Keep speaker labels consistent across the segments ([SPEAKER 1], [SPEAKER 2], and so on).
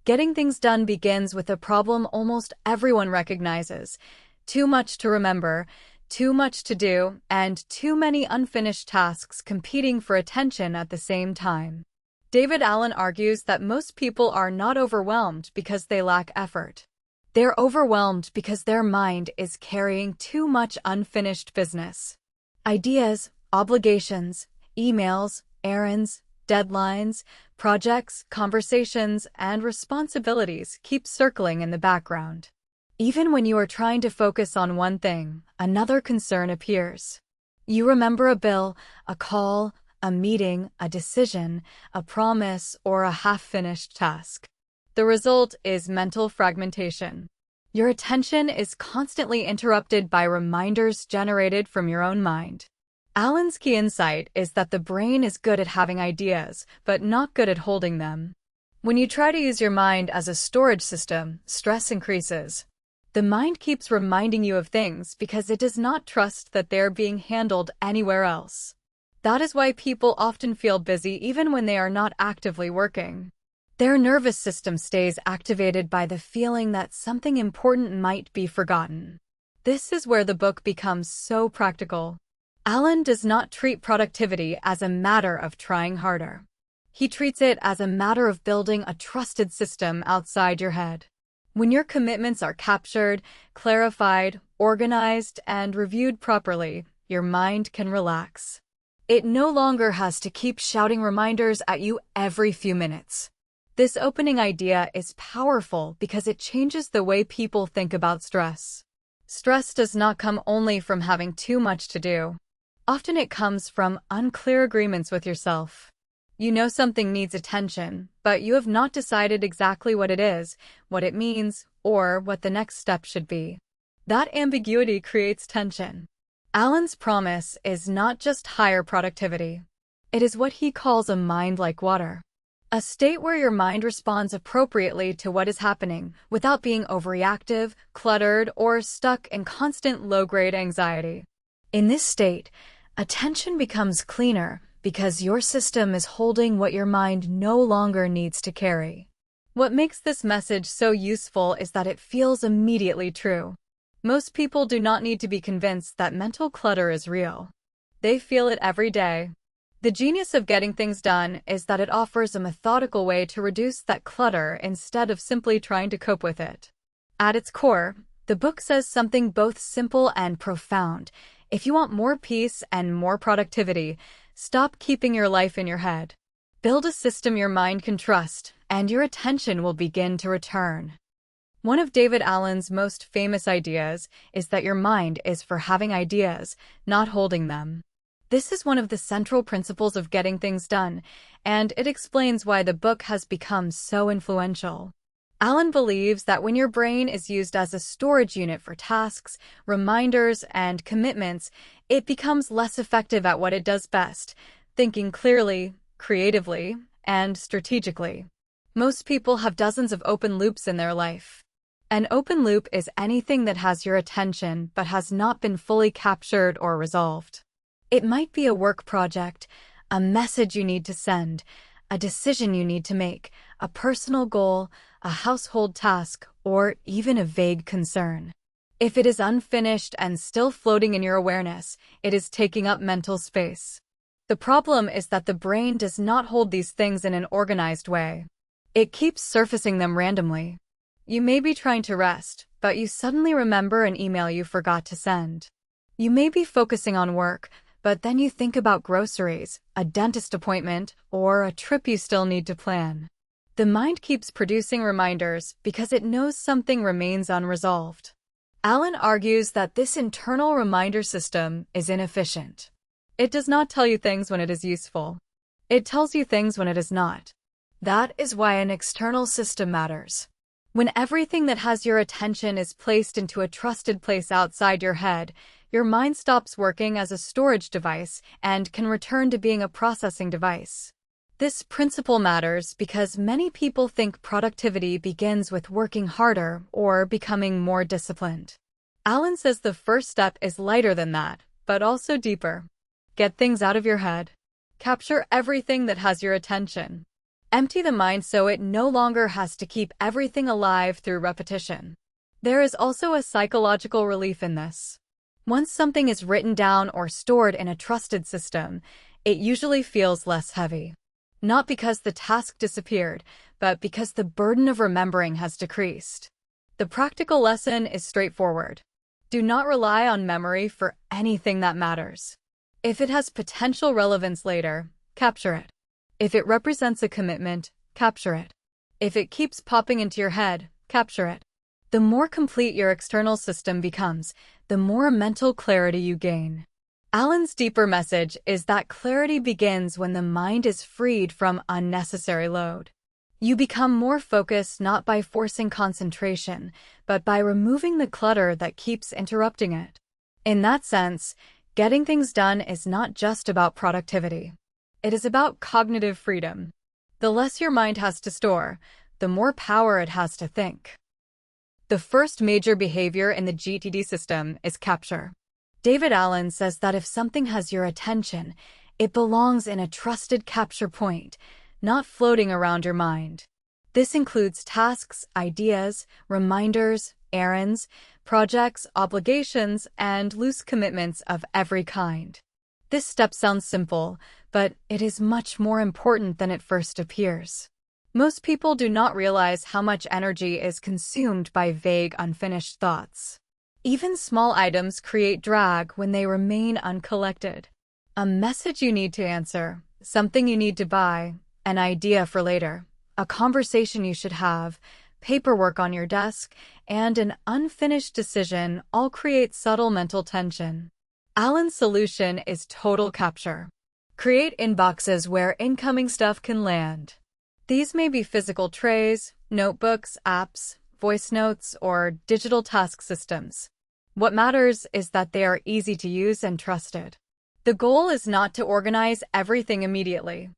[SPEAKER 1] Getting things done begins with a problem almost everyone recognizes: too much to remember, too much to do, and too many unfinished tasks competing for attention at the same time. David Allen argues that most people are not overwhelmed because they lack effort. They're overwhelmed because their mind is carrying too much unfinished business. Ideas, obligations, emails, errands, deadlines, projects, conversations, and responsibilities keep circling in the background. Even when you are trying to focus on one thing, another concern appears. You remember a bill, a call, a meeting, a decision, a promise, or a half-finished task. The result is mental fragmentation. Your attention is constantly interrupted by reminders generated from your own mind. Allen's key insight is that the brain is good at having ideas, but not good at holding them. When you try to use your mind as a storage system, stress increases. The mind keeps reminding you of things because it does not trust that they're being handled anywhere else. That is why people often feel busy even when they are not actively working. Their nervous system stays activated by the feeling that something important might be forgotten. This is where the book becomes so practical. Allen does not treat productivity as a matter of trying harder. He treats it as a matter of building a trusted system outside your head. When your commitments are captured, clarified, organized, and reviewed properly, your mind can relax. It no longer has to keep shouting reminders at you every few minutes. This opening idea is powerful because it changes the way people think about stress. Stress does not come only from having too much to do. Often it comes from unclear agreements with yourself. You know something needs attention, but you have not decided exactly what it is, what it means, or what the next step should be. That ambiguity creates tension. Allen's promise is not just higher productivity. It is what he calls a mind like water. A state where your mind responds appropriately to what is happening without being overreactive, cluttered, or stuck in constant low-grade anxiety. In this state, attention becomes cleaner because your system is holding what your mind no longer needs to carry. What makes this message so useful is that it feels immediately true. Most people do not need to be convinced that mental clutter is real. They feel it every day. The genius of getting things done is that it offers a methodical way to reduce that clutter instead of simply trying to cope with it. At its core, the book says something both simple and profound. If you want more peace and more productivity, stop keeping your life in your head. Build a system your mind can trust, and your attention will begin to return. One of David Allen's most famous ideas is that your mind is for having ideas, not holding them. This is one of the central principles of getting things done, and it explains why the book has become so influential. Allen believes that when your brain is used as a storage unit for tasks, reminders, and commitments, it becomes less effective at what it does best: thinking clearly, creatively, and strategically. Most people have dozens of open loops in their life. An open loop is anything that has your attention but has not been fully captured or resolved. It might be a work project, a message you need to send, a decision you need to make, a personal goal, a household task, or even a vague concern. If it is unfinished and still floating in your awareness, it is taking up mental space. The problem is that the brain does not hold these things in an organized way. It keeps surfacing them randomly. You may be trying to rest, but you suddenly remember an email you forgot to send. You may be focusing on work, but then you think about groceries, a dentist appointment, or a trip you still need to plan. The mind keeps producing reminders because it knows something remains unresolved. Allen argues that this internal reminder system is inefficient. It does not tell you things when it is useful. It tells you things when it is not. That is why an external system matters. When everything that has your attention is placed into a trusted place outside your head, your mind stops working as a storage device and can return to being a processing device. This principle matters because many people think productivity begins with working harder or becoming more disciplined. Allen says the first step is lighter than that, but also deeper. Get things out of your head. Capture everything that has your attention. Empty the mind so it no longer has to keep everything alive through repetition. There is also a psychological relief in this. Once something is written down or stored in a trusted system, it usually feels less heavy. Not because the task disappeared, but because the burden of remembering has decreased. The practical lesson is straightforward. Do not rely on memory for anything that matters. If it has potential relevance later, capture it. If it represents a commitment, capture it. If it keeps popping into your head, capture it. The more complete your external system becomes, the more mental clarity you gain. Allen's deeper message is that clarity begins when the mind is freed from unnecessary load. You become more focused not by forcing concentration, but by removing the clutter that keeps interrupting it. In that sense, getting things done is not just about productivity. It is about cognitive freedom. The less your mind has to store, the more power it has to think. The first major behavior in the GTD system is capture. David Allen says that if something has your attention, it belongs in a trusted capture point, not floating around your mind. This includes tasks, ideas, reminders, errands, projects, obligations, and loose commitments of every kind. This step sounds simple, but it is much more important than it first appears. Most people do not realize how much energy is consumed by vague, unfinished thoughts. Even small items create drag when they remain uncollected. A message you need to answer, something you need to buy, an idea for later, a conversation you should have, paperwork on your desk, and an unfinished decision all create subtle mental tension. Allen's solution is total capture. Create inboxes where incoming stuff can land. These may be physical trays, notebooks, apps, voice notes, or digital task systems. What matters is that they are easy to use and trusted. The goal is not to organize everything immediately.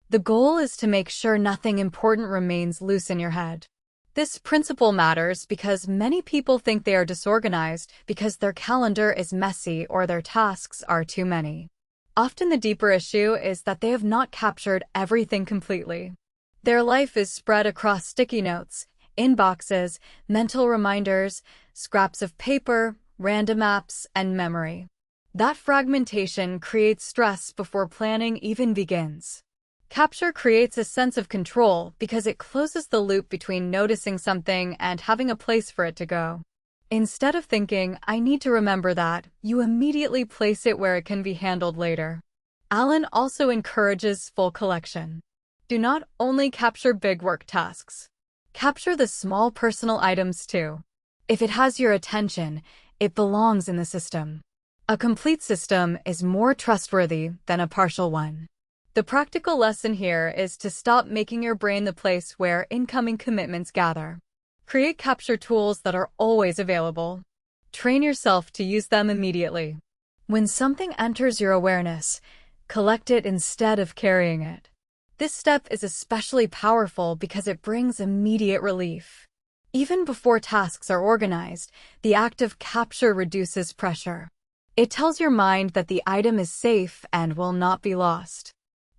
[SPEAKER 1] The goal is to make sure nothing important remains loose in your head. This principle matters because many people think they are disorganized because their calendar is messy or their tasks are too many. Often the deeper issue is that they have not captured everything completely. Their life is spread across sticky notes, inboxes, mental reminders, scraps of paper, random apps, and memory. That fragmentation creates stress before planning even begins. Capture creates a sense of control because it closes the loop between noticing something and having a place for it to go. Instead of thinking, "I need to remember that," you immediately place it where it can be handled later. Allen also encourages full collection. Do not only capture big work tasks. Capture the small personal items too. If it has your attention, it belongs in the system. A complete system is more trustworthy than a partial one. The practical lesson here is to stop making your brain the place where incoming commitments gather. Create capture tools that are always available. Train yourself to use them immediately. When something enters your awareness, collect it instead of carrying it. This step is especially powerful because it brings immediate relief. Even before tasks are organized, the act of capture reduces pressure. It tells your mind that the item is safe and will not be lost.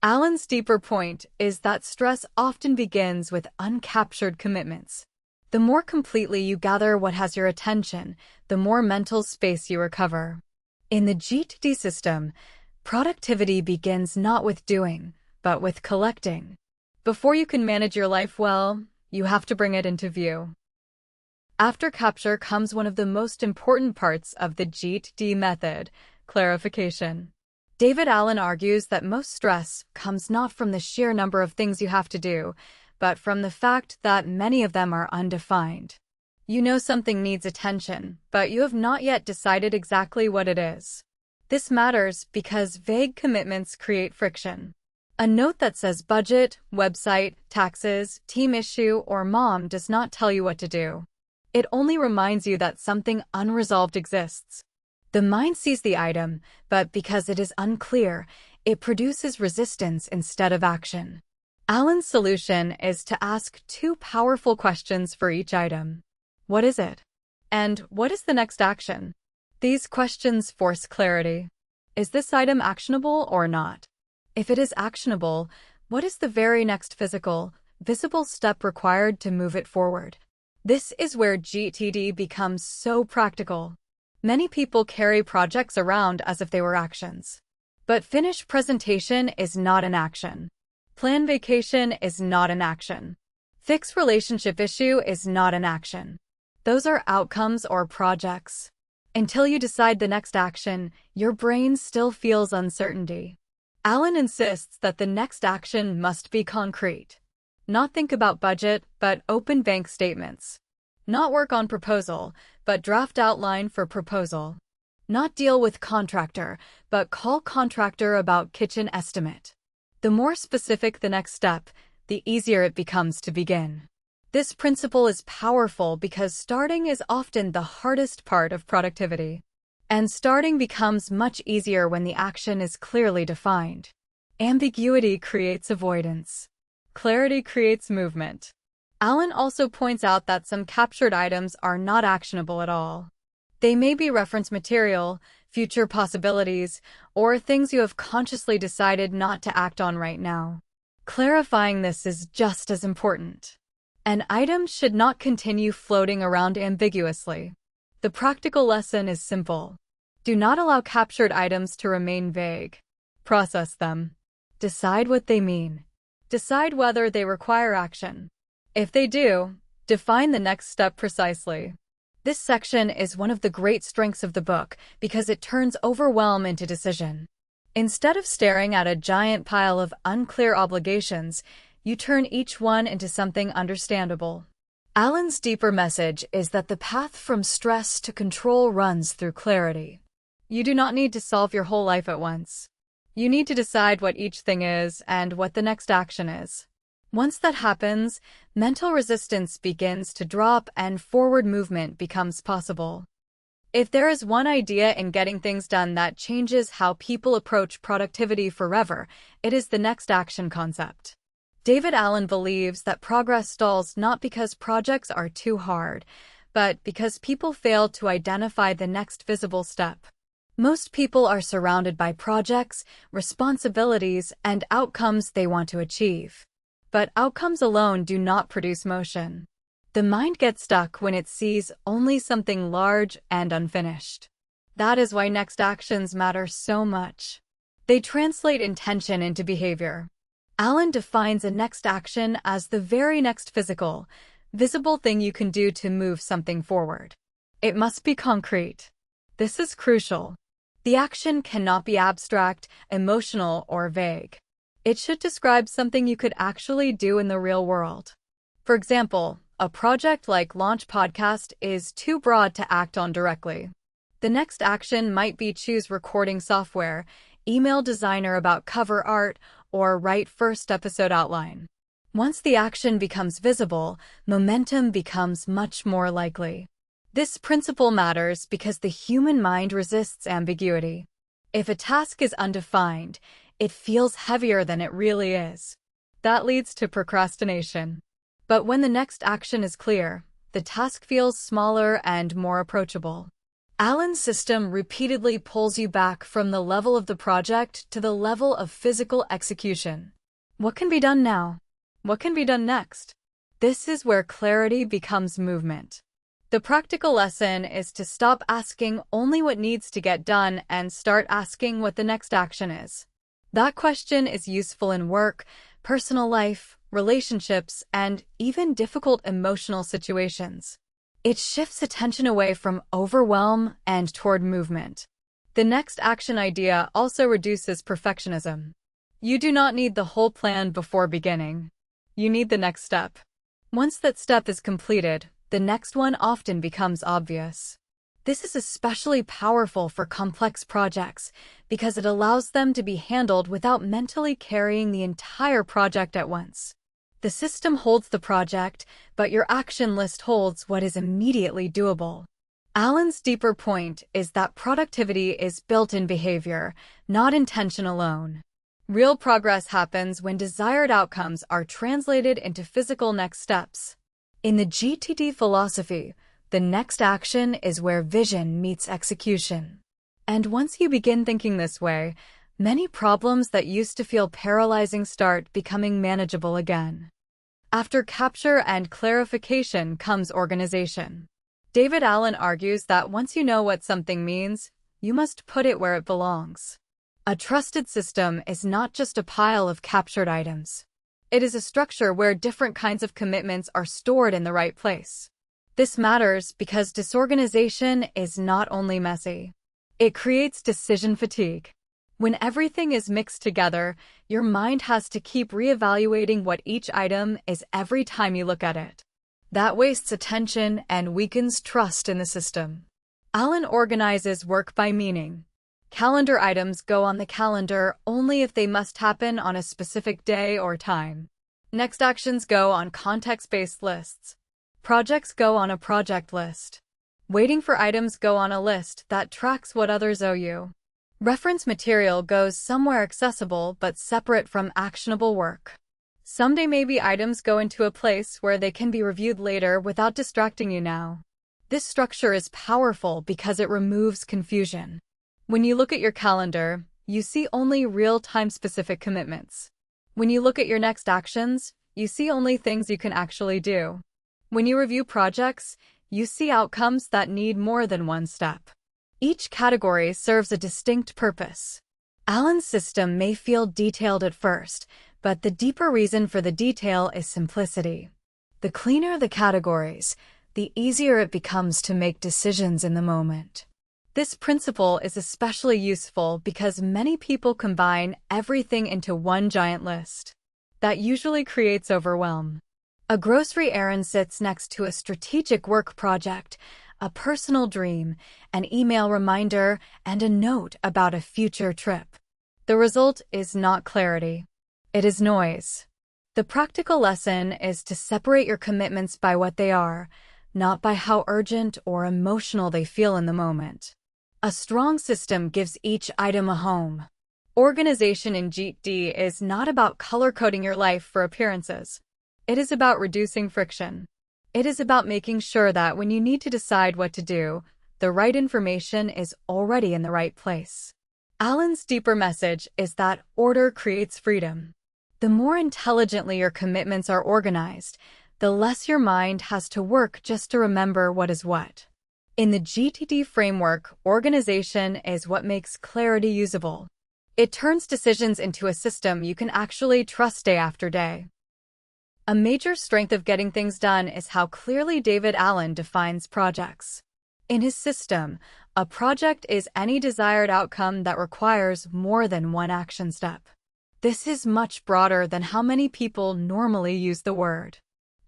[SPEAKER 1] Allen's deeper point is that stress often begins with uncaptured commitments. The more completely you gather what has your attention, the more mental space you recover. In the GTD system, productivity begins not with doing, but with collecting. Before you can manage your life well, you have to bring it into view. After capture comes one of the most important parts of the GTD method, clarification. David Allen argues that most stress comes not from the sheer number of things you have to do, but from the fact that many of them are undefined. You know something needs attention, but you have not yet decided exactly what it is. This matters because vague commitments create friction. A note that says budget, website, taxes, team issue, or mom does not tell you what to do. It only reminds you that something unresolved exists. The mind sees the item, but because it is unclear, it produces resistance instead of action. Allen's solution is to ask two powerful questions for each item. What is it? And what is the next action? These questions force clarity. Is this item actionable or not? If it is actionable, What is the very next physical, visible step required to move it forward? This is where GTD becomes so practical. Many people carry projects around as if they were actions. But finish presentation is not an action. Plan vacation is not an action. Fix relationship issue is not an action. Those are outcomes or projects. Until you decide the next action, your brain still feels uncertainty. Allen insists that the next action must be concrete. Not think about budget, but open bank statements. Not work on proposal, but draft outline for proposal. Not deal with contractor, but call contractor about kitchen estimate. The more specific the next step, the easier it becomes to begin. This principle is powerful because starting is often the hardest part of productivity. And starting becomes much easier when the action is clearly defined. Ambiguity creates avoidance. Clarity creates movement. Allen also points out that some captured items are not actionable at all. They may be reference material, future possibilities, or things you have consciously decided not to act on right now. Clarifying this is just as important. An item should not continue floating around ambiguously. The practical lesson is simple. Do not allow captured items to remain vague. Process them. Decide what they mean. Decide whether they require action. If they do, define the next step precisely. This section is one of the great strengths of the book because it turns overwhelm into decision. Instead of staring at a giant pile of unclear obligations, you turn each one into something understandable. Allen's deeper message is that the path from stress to control runs through clarity. You do not need to solve your whole life at once. You need to decide what each thing is and what the next action is. Once that happens, mental resistance begins to drop and forward movement becomes possible. If there is one idea in getting things done that changes how people approach productivity forever, it is the next action concept. David Allen believes that progress stalls not because projects are too hard, but because people fail to identify the next visible step. Most people are surrounded by projects, responsibilities, and outcomes they want to achieve. But outcomes alone do not produce motion. The mind gets stuck when it sees only something large and unfinished. That is why next actions matter so much. They translate intention into behavior. Allen defines a next action as the very next physical, visible thing you can do to move something forward. It must be concrete. This is crucial. The action cannot be abstract, emotional, or vague. It should describe something you could actually do in the real world. For example, a project like Launch Podcast is too broad to act on directly. The next action might be choose recording software, email designer about cover art, or write first episode outline. Once the action becomes visible, momentum becomes much more likely. This principle matters because the human mind resists ambiguity. If a task is undefined, it feels heavier than it really is. That leads to procrastination. But when the next action is clear, the task feels smaller and more approachable. Allen's system repeatedly pulls you back from the level of the project to the level of physical execution. What can be done now? What can be done next? This is where clarity becomes movement. The practical lesson is to stop asking only what needs to get done and start asking what the next action is. That question is useful in work, personal life, relationships, and even difficult emotional situations. It shifts attention away from overwhelm and toward movement. The next action idea also reduces perfectionism. You do not need the whole plan before beginning. You need the next step. Once that step is completed, the next one often becomes obvious. This is especially powerful for complex projects because it allows them to be handled without mentally carrying the entire project at once. The system holds the project, but your action list holds what is immediately doable. Allen's deeper point is that productivity is built in behavior, not intention alone. Real progress happens when desired outcomes are translated into physical next steps. In the GTD philosophy, the next action is where vision meets execution. And once you begin thinking this way, Many problems that used to feel paralyzing start becoming manageable again. After capture and clarification comes organization. David Allen argues that once you know what something means, you must put it where it belongs. A trusted system is not just a pile of captured items. It is a structure where different kinds of commitments are stored in the right place. This matters because disorganization is not only messy. It creates decision fatigue. When everything is mixed together, your mind has to keep reevaluating what each item is every time you look at it. That wastes attention and weakens trust in the system. Allen organizes work by meaning. Calendar items go on the calendar only if they must happen on a specific day or time. Next actions go on context-based lists. Projects go on a project list. Waiting for items go on a list that tracks what others owe you. Reference material goes somewhere accessible but separate from actionable work. Someday maybe items go into a place where they can be reviewed later without distracting you now. This structure is powerful because it removes confusion. When you look at your calendar, you see only real-time specific commitments. When you look at your next actions, you see only things you can actually do. When you review projects, you see outcomes that need more than one step. Each category serves a distinct purpose. Allen's system may feel detailed at first, but the deeper reason for the detail is simplicity. The cleaner the categories, the easier it becomes to make decisions in the moment. This principle is especially useful because many people combine everything into one giant list. That usually creates overwhelm. A grocery errand sits next to a strategic work project, a personal dream, an email reminder, and a note about a future trip. The result is not clarity. It is noise. The practical lesson is to separate your commitments by what they are, not by how urgent or emotional they feel in the moment. A strong system gives each item a home. Organization in JIT-D is not about color-coding your life for appearances. It is about reducing friction. It is about making sure that when you need to decide what to do, the right information is already in the right place. Allen's deeper message is that order creates freedom. The more intelligently your commitments are organized, the less your mind has to work just to remember what is what. In the JIT-D framework, organization is what makes clarity usable. It turns decisions into a system you can actually trust day after day. A major strength of getting things done is how clearly David Allen defines projects. In his system, a project is any desired outcome that requires more than one action step. This is much broader than how many people normally use the word.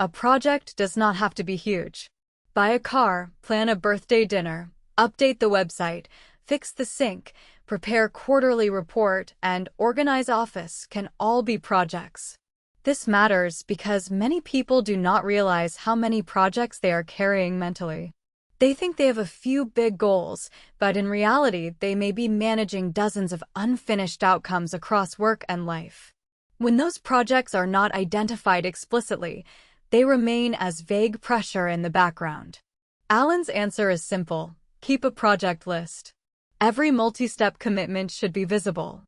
[SPEAKER 1] A project does not have to be huge. Buy a car, plan a birthday dinner, update the website, fix the sink, prepare quarterly report, and organize office can all be projects. This matters because many people do not realize how many projects they are carrying mentally. They think they have a few big goals, but in reality, they may be managing dozens of unfinished outcomes across work and life. When those projects are not identified explicitly, they remain as vague pressure in the background. Allen's answer is simple: keep a project list. Every multi-step commitment should be visible.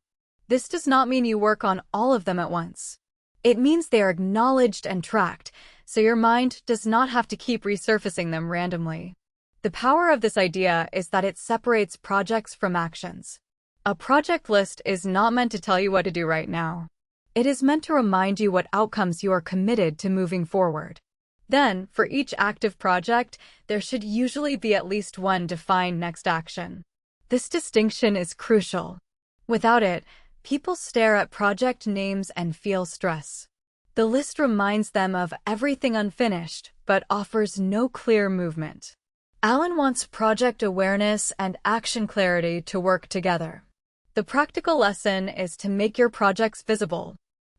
[SPEAKER 1] This does not mean you work on all of them at once. It means they are acknowledged and tracked, so your mind does not have to keep resurfacing them randomly. The power of this idea is that it separates projects from actions. A project list is not meant to tell you what to do right now. It is meant to remind you what outcomes you are committed to moving forward. Then, for each active project, there should usually be at least one defined next action. This distinction is crucial. Without it, people stare at project names and feel stress. The list reminds them of everything unfinished, but offers no clear movement. Allen wants project awareness and action clarity to work together. The practical lesson is to make your projects visible.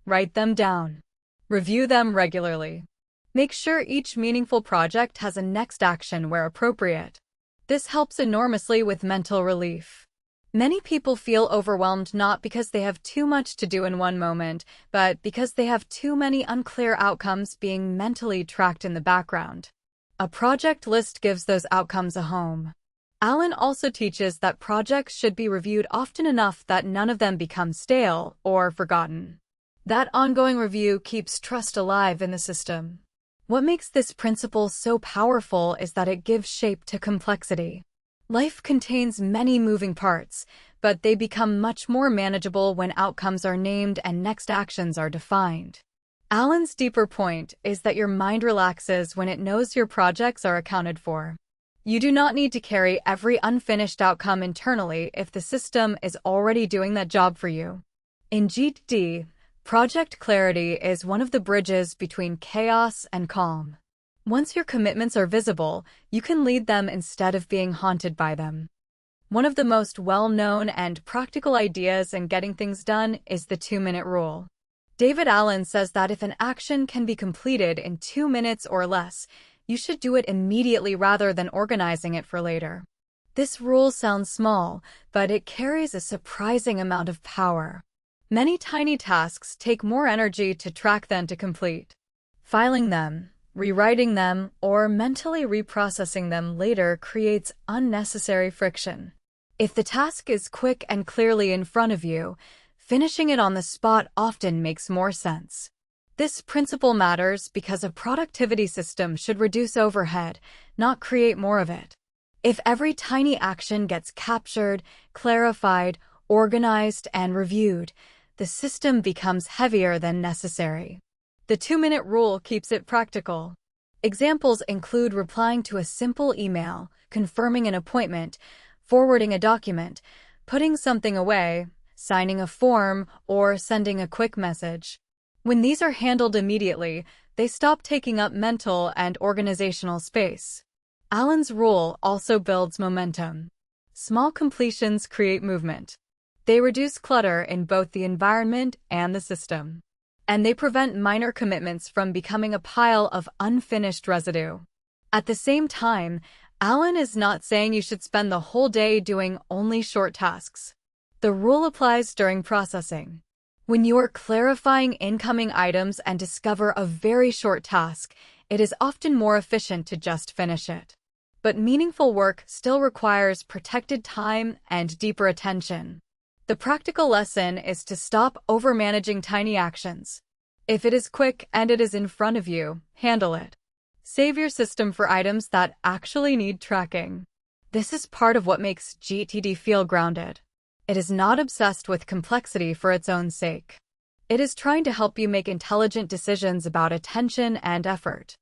[SPEAKER 1] Write them down. Review them regularly. Make sure each meaningful project has a next action where appropriate. This helps enormously with mental relief. Many people feel overwhelmed not because they have too much to do in one moment, but because they have too many unclear outcomes being mentally tracked in the background. A project list gives those outcomes a home. Alan also teaches that projects should be reviewed often enough that none of them become stale or forgotten. That ongoing review keeps trust alive in the system. What makes this principle so powerful is that it gives shape to complexity. Life contains many moving parts, but they become much more manageable when outcomes are named and next actions are defined. Alan's deeper point is that your mind relaxes when it knows your projects are accounted for. You do not need to carry every unfinished outcome internally if the system is already doing that job for you. In GTD, project clarity is one of the bridges between chaos and calm. Once your commitments are visible, you can lead them instead of being haunted by them. One of the most well-known and practical ideas in getting things done is the 2-minute rule. David Allen says that if an action can be completed in 2 minutes or less, you should do it immediately rather than organizing it for later. This rule sounds small, but it carries a surprising amount of power. Many tiny tasks take more energy to track than to complete. Filing them, rewriting them, or mentally reprocessing them later creates unnecessary friction. If the task is quick and clearly in front of you, finishing it on the spot often makes more sense. This principle matters because a productivity system should reduce overhead, not create more of it. If every tiny action gets captured, clarified, organized, and reviewed, the system becomes heavier than necessary. The 2-minute rule keeps it practical. Examples include replying to a simple email, confirming an appointment, forwarding a document, putting something away, signing a form, or sending a quick message. When these are handled immediately, they stop taking up mental and organizational space. Allen's rule also builds momentum. Small completions create movement. They reduce clutter in both the environment and the system. And they prevent minor commitments from becoming a pile of unfinished residue. At the same time, Allen is not saying you should spend the whole day doing only short tasks. The rule applies during processing. When you are clarifying incoming items and discover a very short task, it is often more efficient to just finish it. But meaningful work still requires protected time and deeper attention. The practical lesson is to stop overmanaging tiny actions. If it is quick and it is in front of you, handle it. Save your system for items that actually need tracking. This is part of what makes GTD feel grounded. It is not obsessed with complexity for its own sake. It is trying to help you make intelligent decisions about attention and effort.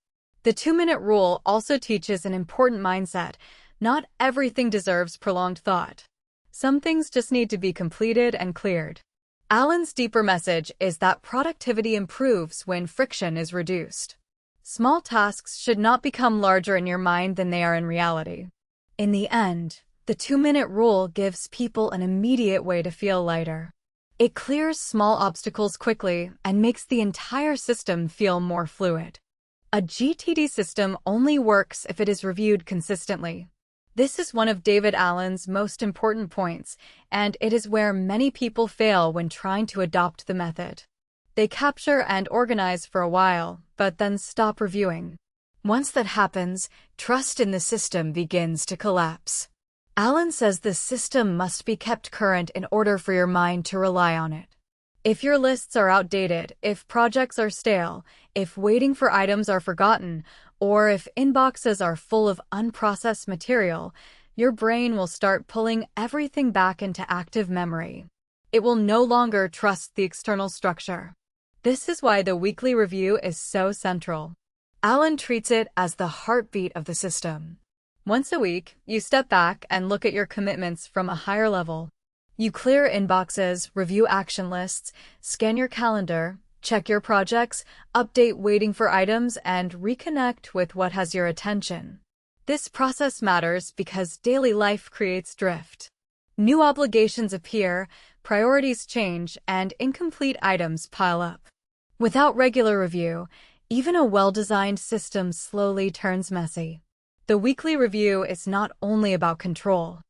[SPEAKER 1] The 2-minute rule also teaches an important mindset. Not everything deserves prolonged thought. Some things just need to be completed and cleared. Allen's deeper message is that productivity improves when friction is reduced. Small tasks should not become larger in your mind than they are in reality. In the end, the 2-minute rule gives people an immediate way to feel lighter. It clears small obstacles quickly and makes the entire system feel more fluid. A GTD system only works if it is reviewed consistently. This is one of David Allen's most important points, and it is where many people fail when trying to adopt the method. They capture and organize for a while, but then stop reviewing. Once that happens, trust in the system begins to collapse. Allen says the system must be kept current in order for your mind to rely on it. If your lists are outdated, if projects are stale, if waiting for items are forgotten, or if inboxes are full of unprocessed material, your brain will start pulling everything back into active memory. It will no longer trust the external structure. This is why the weekly review is so central. Allen treats it as the heartbeat of the system. Once a week, you step back and look at your commitments from a higher level. You clear inboxes, review action lists, scan your calendar, check your projects, update waiting for items, and reconnect with what has your attention. This process matters because daily life creates drift. New obligations appear, priorities change, and incomplete items pile up. Without regular review, even a well-designed system slowly turns messy. The weekly review is not only about control.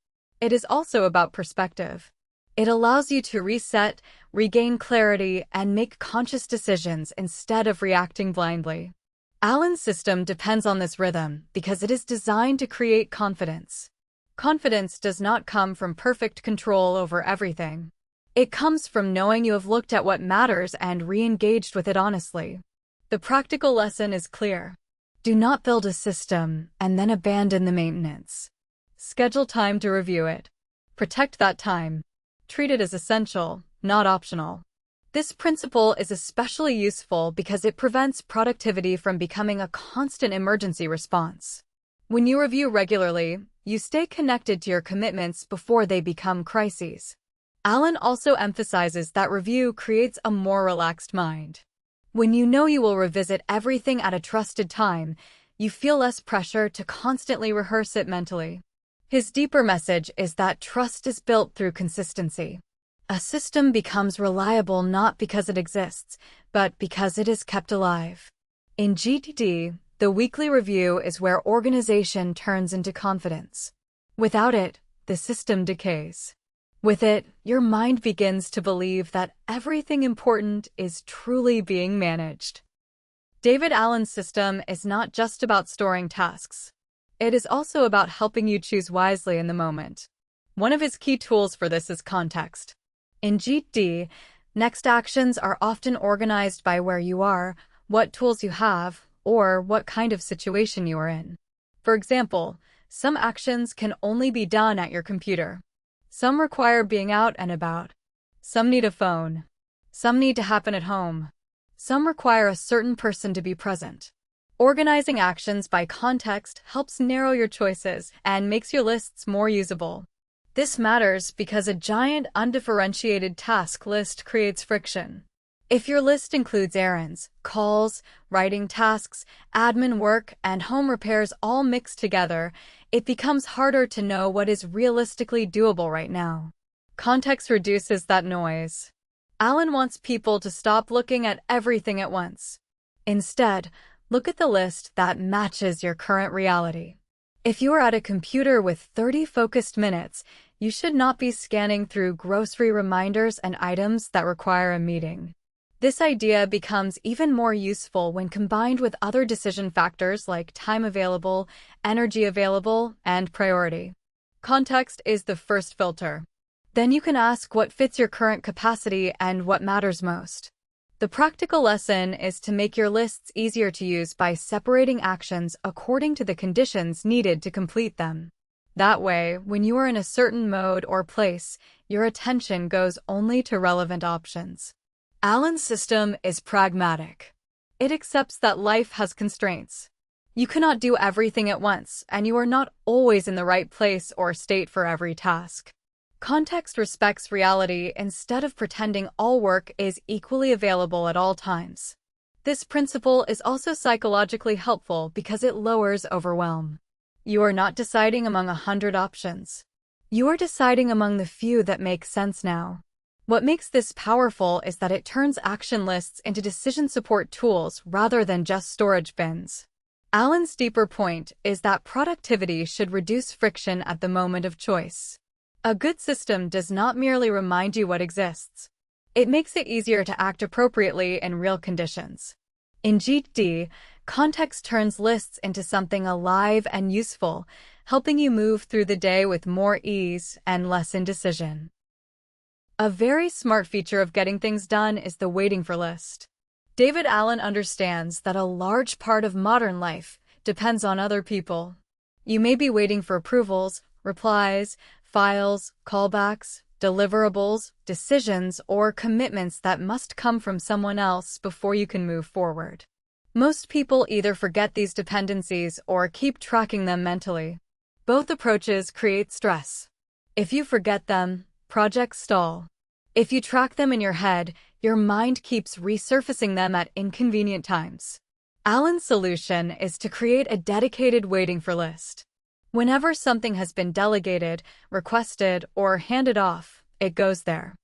[SPEAKER 1] It is also about perspective. It allows you to reset, regain clarity, and make conscious decisions instead of reacting blindly. Allen's system depends on this rhythm because it is designed to create confidence. Confidence does not come from perfect control over everything. It comes from knowing you have looked at what matters and re-engaged with it honestly. The practical lesson is clear. Do not build a system and then abandon the maintenance. Schedule time to review it. Protect that time. Treat it as essential, not optional. This principle is especially useful because it prevents productivity from becoming a constant emergency response. When you review regularly, you stay connected to your commitments before they become crises. Allen also emphasizes that review creates a more relaxed mind. When you know you will revisit everything at a trusted time, you feel less pressure to constantly rehearse it mentally. His deeper message is that trust is built through consistency. A system becomes reliable not because it exists, but because it is kept alive. In GTD, the weekly review is where organization turns into confidence. Without it, the system decays. With it, your mind begins to believe that everything important is truly being managed. David Allen's system is not just about storing tasks. It is also about helping you choose wisely in the moment. One of his key tools for this is context. In GTD, next actions are often organized by where you are, what tools you have, or what kind of situation you are in. For example, some actions can only be done at your computer. Some require being out and about. Some need a phone. Some need to happen at home. Some require a certain person to be present. Organizing actions by context helps narrow your choices and makes your lists more usable. This matters because a giant undifferentiated task list creates friction. If your list includes errands, calls, writing tasks, admin work, and home repairs all mixed together, it becomes harder to know what is realistically doable right now. Context reduces that noise. Allen wants people to stop looking at everything at once. Instead, look at the list that matches your current reality. If you are at a computer with 30 focused minutes, you should not be scanning through grocery reminders and items that require a meeting. This idea becomes even more useful when combined with other decision factors like time available, energy available, and priority. Context is the first filter. Then you can ask what fits your current capacity and what matters most. The practical lesson is to make your lists easier to use by separating actions according to the conditions needed to complete them. That way, when you are in a certain mode or place, your attention goes only to relevant options. Allen's system is pragmatic. It accepts that life has constraints. You cannot do everything at once, and you are not always in the right place or state for every task. Context respects reality instead of pretending all work is equally available at all times. This principle is also psychologically helpful because it lowers overwhelm. You are not deciding among 100 options. You are deciding among the few that make sense now. What makes this powerful is that it turns action lists into decision support tools rather than just storage bins. Allen's deeper point is that productivity should reduce friction at the moment of choice. A good system does not merely remind you what exists. It makes it easier to act appropriately in real conditions. In GTD, context turns lists into something alive and useful, helping you move through the day with more ease and less indecision. A very smart feature of getting things done is the waiting for list. David Allen understands that a large part of modern life depends on other people. You may be waiting for approvals, replies, files, callbacks, deliverables, decisions, or commitments that must come from someone else before you can move forward. Most people either forget these dependencies or keep tracking them mentally. Both approaches create stress. If you forget them, projects stall. If you track them in your head, your mind keeps resurfacing them at inconvenient times. Allen's solution is to create a dedicated waiting for list. Whenever something has been delegated, requested, or handed off, it goes there.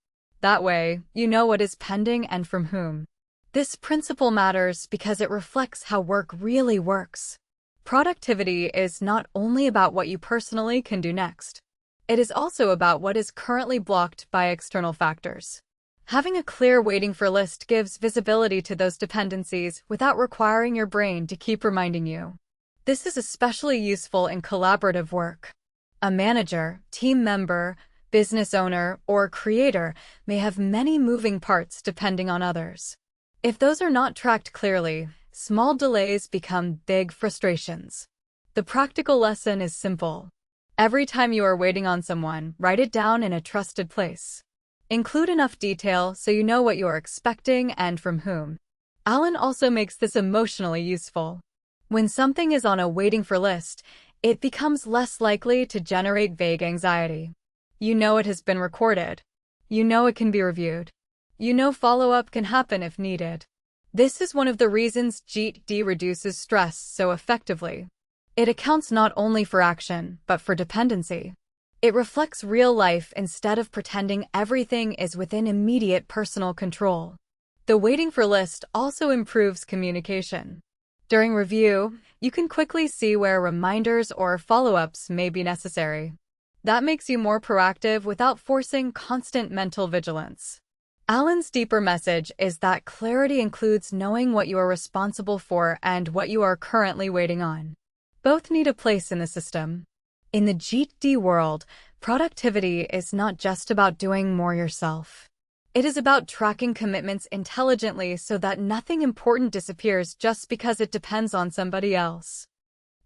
[SPEAKER 1] That way, you know what is pending and from whom. This principle matters because it reflects how work really works. Productivity is not only about what you personally can do next. It is also about what is currently blocked by external factors. Having a clear waiting for list gives visibility to those dependencies without requiring your brain to keep reminding you. This is especially useful in collaborative work. A manager, team member, business owner, or creator may have many moving parts depending on others. If those are not tracked clearly, small delays become big frustrations. The practical lesson is simple. Every time you are waiting on someone, write it down in a trusted place. Include enough detail so you know what you are expecting and from whom. Allen also makes this emotionally useful. When something is on a waiting for list, it becomes less likely to generate vague anxiety. You know it has been recorded. You know it can be reviewed. You know follow-up can happen if needed. This is one of the reasons GTD reduces stress so effectively. It accounts not only for action, but for dependency. It reflects real life instead of pretending everything is within immediate personal control. The waiting for list also improves communication. During review, you can quickly see where reminders or follow-ups may be necessary. That makes you more proactive without forcing constant mental vigilance. Allen's deeper message is that clarity includes knowing what you are responsible for and what you are currently waiting on. Both need a place in the system. In the GTD world, productivity is not just about doing more yourself. It is about tracking commitments intelligently so that nothing important disappears just because it depends on somebody else.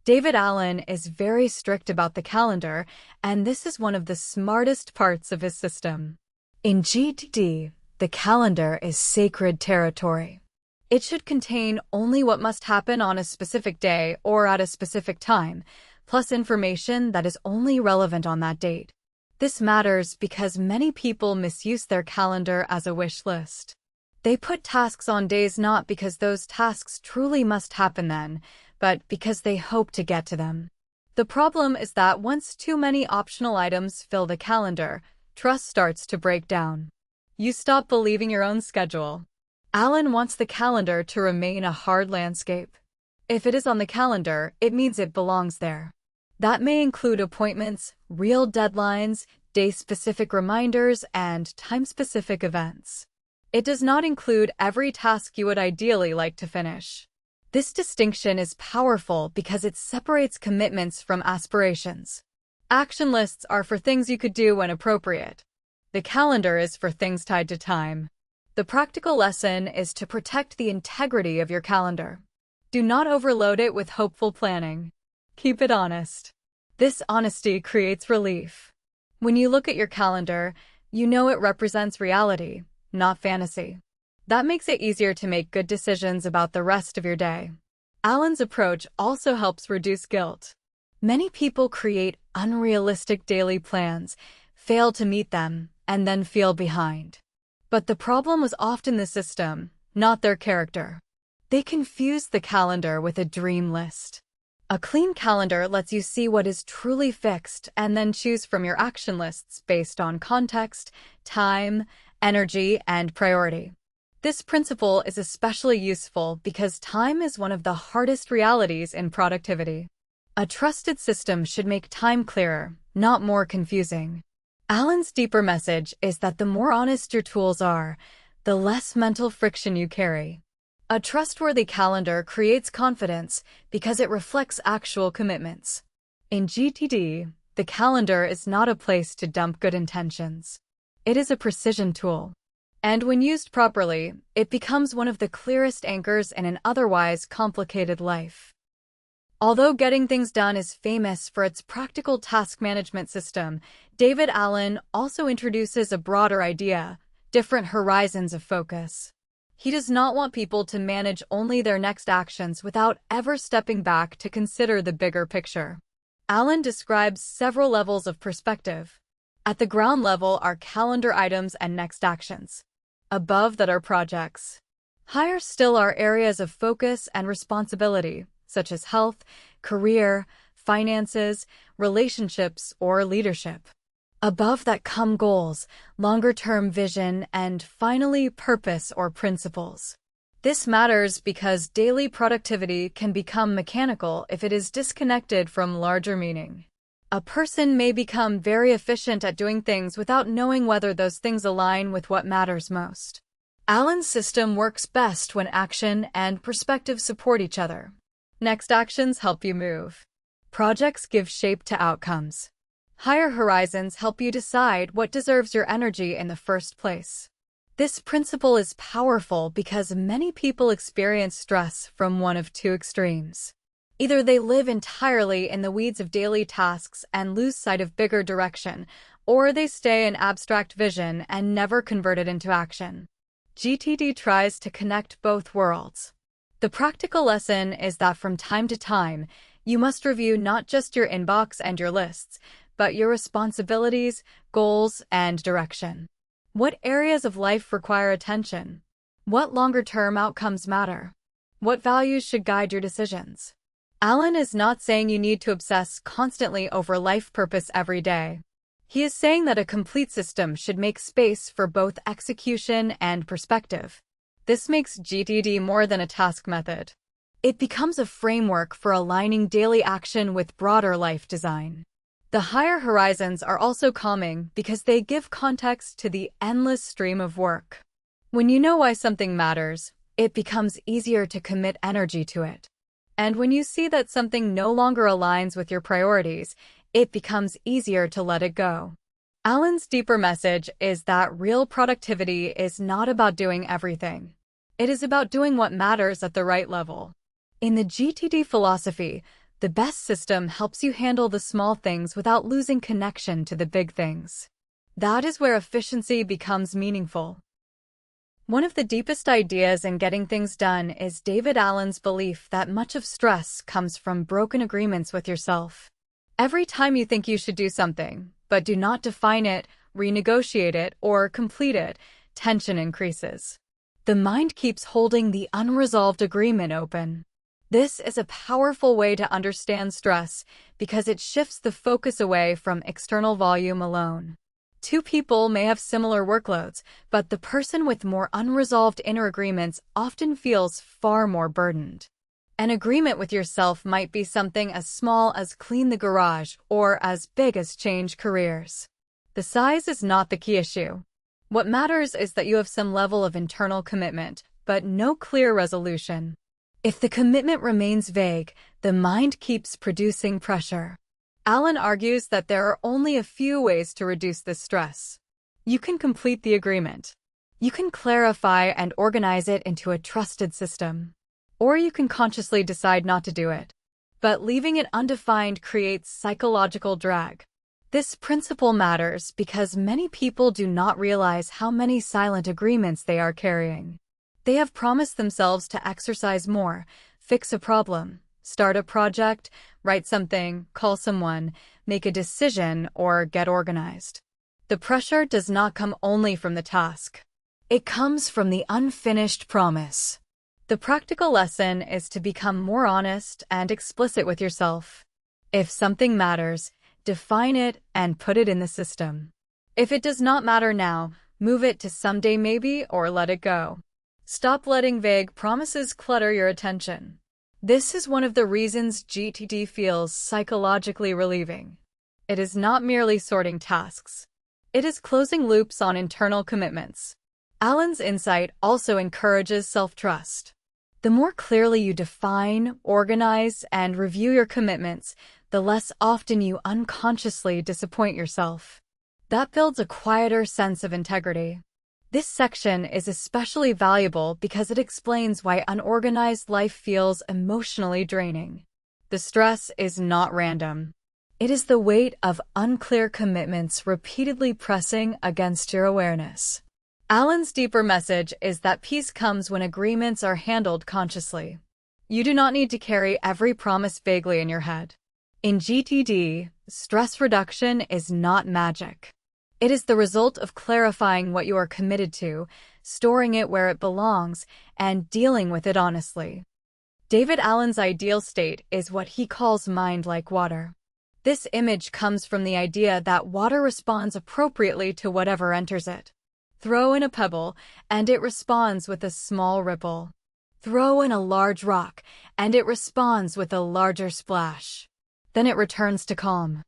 [SPEAKER 1] David Allen is very strict about the calendar, and this is one of the smartest parts of his system. In GTD, the calendar is sacred territory. It should contain only what must happen on a specific day or at a specific time, plus information that is only relevant on that date. This matters because many people misuse their calendar as a wish list. They put tasks on days not because those tasks truly must happen then, but because they hope to get to them. The problem is that once too many optional items fill the calendar, trust starts to break down. You stop believing your own schedule. Allen wants the calendar to remain a hard landscape. If it is on the calendar, it means it belongs there. That may include appointments, real deadlines, day-specific reminders, and time-specific events. It does not include every task you would ideally like to finish. This distinction is powerful because it separates commitments from aspirations. Action lists are for things you could do when appropriate. The calendar is for things tied to time. The practical lesson is to protect the integrity of your calendar. Do not overload it with hopeful planning. Keep it honest. This honesty creates relief. When you look at your calendar, you know it represents reality, not fantasy. That makes it easier to make good decisions about the rest of your day. Allen's approach also helps reduce guilt. Many people create unrealistic daily plans, fail to meet them, and then feel behind. But the problem was often the system, not their character. They confuse the calendar with a dream list. A clean calendar lets you see what is truly fixed and then choose from your action lists based on context, time, energy, and priority. This principle is especially useful because time is one of the hardest realities in productivity. A trusted system should make time clearer, not more confusing. Allen's deeper message is that the more honest your tools are, the less mental friction you carry. A trustworthy calendar creates confidence because it reflects actual commitments. In GTD, the calendar is not a place to dump good intentions. It is a precision tool. And when used properly, it becomes one of the clearest anchors in an otherwise complicated life. Although Getting Things Done is famous for its practical task management system, David Allen also introduces a broader idea, different horizons of focus. He does not want people to manage only their next actions without ever stepping back to consider the bigger picture. Allen describes several levels of perspective. At the ground level are calendar items and next actions. Above that are projects. Higher still are areas of focus and responsibility, such as health, career, finances, relationships, or leadership. Above that come goals, longer-term vision, and finally purpose or principles. This matters because daily productivity can become mechanical if it is disconnected from larger meaning. A person may become very efficient at doing things without knowing whether those things align with what matters most. Allen's system works best when action and perspective support each other. Next actions help you move. Projects give shape to outcomes. Higher horizons help you decide what deserves your energy in the first place. This principle is powerful because many people experience stress from one of two extremes. Either they live entirely in the weeds of daily tasks and lose sight of bigger direction, or they stay in abstract vision and never convert it into action. GTD tries to connect both worlds. The practical lesson is that from time to time, you must review not just your inbox and your lists, but your responsibilities, goals, and direction. What areas of life require attention? What longer-term outcomes matter? What values should guide your decisions? Allen is not saying you need to obsess constantly over life purpose every day. He is saying that a complete system should make space for both execution and perspective. This makes GTD more than a task method. It becomes a framework for aligning daily action with broader life design. The higher horizons are also calming because they give context to the endless stream of work. When you know why something matters, it becomes easier to commit energy to it. And when you see that something no longer aligns with your priorities, it becomes easier to let it go. Allen's deeper message is that real productivity is not about doing everything. It is about doing what matters at the right level. In the GTD philosophy, the best system helps you handle the small things without losing connection to the big things. That is where efficiency becomes meaningful. One of the deepest ideas in getting things done is David Allen's belief that much of stress comes from broken agreements with yourself. Every time you think you should do something, but do not define it, renegotiate it, or complete it, tension increases. The mind keeps holding the unresolved agreement open. This is a powerful way to understand stress because it shifts the focus away from external volume alone. Two people may have similar workloads, but the person with more unresolved inner agreements often feels far more burdened. An agreement with yourself might be something as small as clean the garage or as big as change careers. The size is not the key issue. What matters is that you have some level of internal commitment, but no clear resolution. If the commitment remains vague, the mind keeps producing pressure. Allen argues that there are only a few ways to reduce this stress. You can complete the agreement. You can clarify and organize it into a trusted system. Or you can consciously decide not to do it. But leaving it undefined creates psychological drag. This principle matters because many people do not realize how many silent agreements they are carrying. They have promised themselves to exercise more, fix a problem, start a project, write something, call someone, make a decision, or get organized. The pressure does not come only from the task. It comes from the unfinished promise. The practical lesson is to become more honest and explicit with yourself. If something matters, define it and put it in the system. If it does not matter now, move it to someday maybe or let it go. Stop letting vague promises clutter your attention. This is one of the reasons GTD feels psychologically relieving. It is not merely sorting tasks. It is closing loops on internal commitments. Allen's insight also encourages self-trust. The more clearly you define, organize, and review your commitments, the less often you unconsciously disappoint yourself. That builds a quieter sense of integrity. This section is especially valuable because it explains why unorganized life feels emotionally draining. The stress is not random. It is the weight of unclear commitments repeatedly pressing against your awareness. Allen's deeper message is that peace comes when agreements are handled consciously. You do not need to carry every promise vaguely in your head. In GTD, stress reduction is not magic. It is the result of clarifying what you are committed to, storing it where it belongs, and dealing with it honestly. David Allen's ideal state is what he calls mind like water. This image comes from the idea that water responds appropriately to whatever enters it. Throw in a pebble, and it responds with a small ripple. Throw in a large rock, and it responds with a larger splash. Then it returns to calm.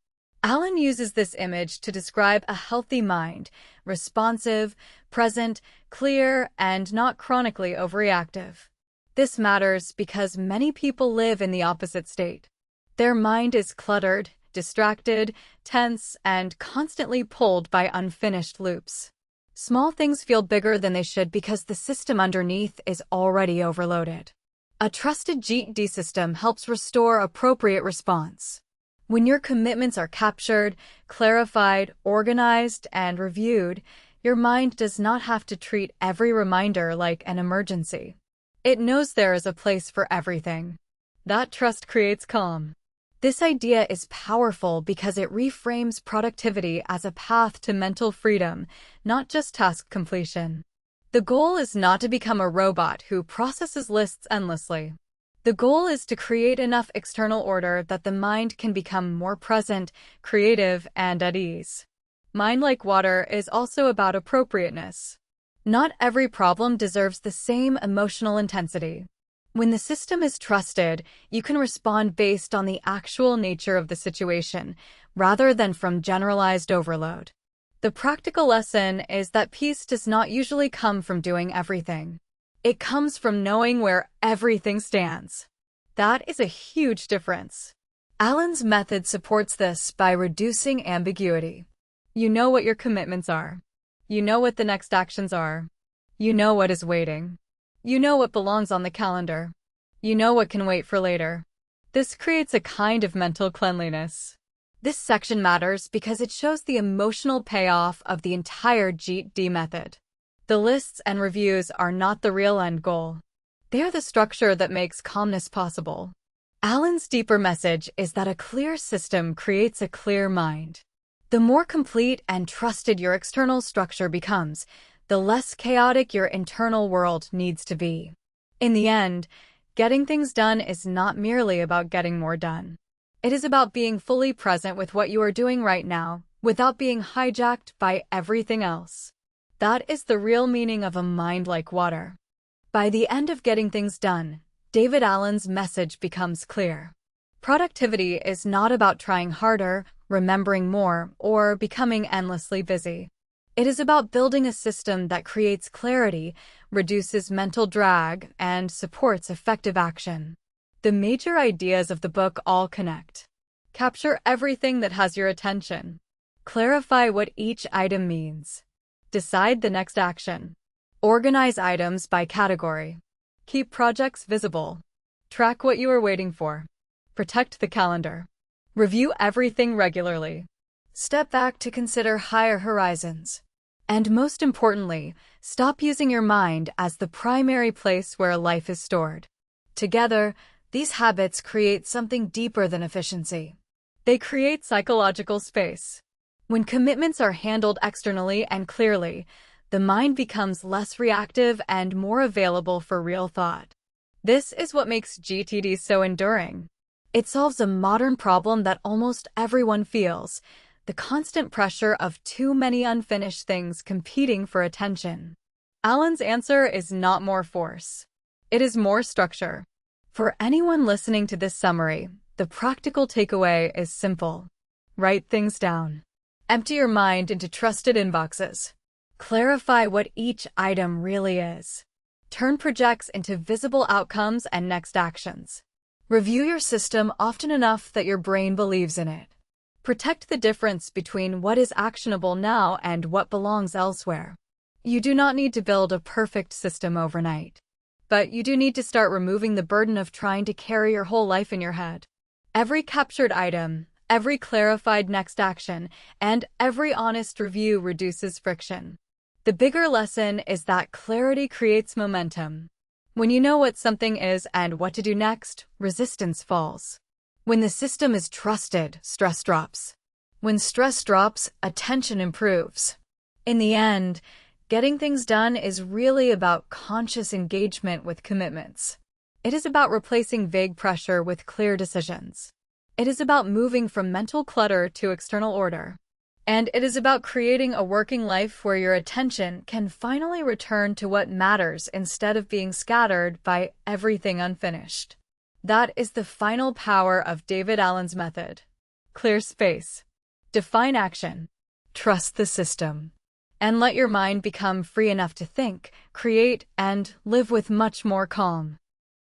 [SPEAKER 1] Allen uses this image to describe a healthy mind, responsive, present, clear, and not chronically overreactive. This matters because many people live in the opposite state. Their mind is cluttered, distracted, tense, and constantly pulled by unfinished loops. Small things feel bigger than they should because the system underneath is already overloaded. A trusted GTD system helps restore appropriate response. When your commitments are captured, clarified, organized, and reviewed, your mind does not have to treat every reminder like an emergency. It knows there is a place for everything. That trust creates calm. This idea is powerful because it reframes productivity as a path to mental freedom, not just task completion. The goal is not to become a robot who processes lists endlessly. The goal is to create enough external order that the mind can become more present, creative, and at ease. Mind like water is also about appropriateness. Not every problem deserves the same emotional intensity. When the system is trusted, you can respond based on the actual nature of the situation, rather than from generalized overload. The practical lesson is that peace does not usually come from doing everything. It comes from knowing where everything stands. That is a huge difference. Allen's method supports this by reducing ambiguity. You know what your commitments are. You know what the next actions are. You know what is waiting. You know what belongs on the calendar. You know what can wait for later. This creates a kind of mental cleanliness. This section matters because it shows the emotional payoff of the entire GTD method. The lists and reviews are not the real end goal. They are the structure that makes calmness possible. Allen's deeper message is that a clear system creates a clear mind. The more complete and trusted your external structure becomes, the less chaotic your internal world needs to be. In the end, getting things done is not merely about getting more done. It is about being fully present with what you are doing right now, without being hijacked by everything else. That is the real meaning of a mind like water. By the end of getting things done, David Allen's message becomes clear. Productivity is not about trying harder, remembering more, or becoming endlessly busy. It is about building a system that creates clarity, reduces mental drag, and supports effective action. The major ideas of the book all connect. Capture everything that has your attention. Clarify what each item means. Decide the next action. Organize items by category. Keep projects visible. Track what you are waiting for. Protect the calendar. Review everything regularly. Step back to consider higher horizons. And most importantly, stop using your mind as the primary place where life is stored. Together, these habits create something deeper than efficiency. They create psychological space. When commitments are handled externally and clearly, the mind becomes less reactive and more available for real thought. This is what makes GTD so enduring. It solves a modern problem that almost everyone feels: the constant pressure of too many unfinished things competing for attention. Allen's answer is not more force. It is more structure. For anyone listening to this summary, the practical takeaway is simple. Write things down. Empty your mind into trusted inboxes. Clarify what each item really is. Turn projects into visible outcomes and next actions. Review your system often enough that your brain believes in it. Protect the difference between what is actionable now and what belongs elsewhere. You do not need to build a perfect system overnight. But you do need to start removing the burden of trying to carry your whole life in your head. Every captured item, every clarified next action, and every honest review reduces friction. The bigger lesson is that clarity creates momentum. When you know what something is and what to do next, resistance falls. When the system is trusted, stress drops. When stress drops, attention improves. In the end, getting things done is really about conscious engagement with commitments. It is about replacing vague pressure with clear decisions. It is about moving from mental clutter to external order. And it is about creating a working life where your attention can finally return to what matters instead of being scattered by everything unfinished. That is the final power of David Allen's method. Clear space. Define action. Trust the system. And let your mind become free enough to think, create, and live with much more calm.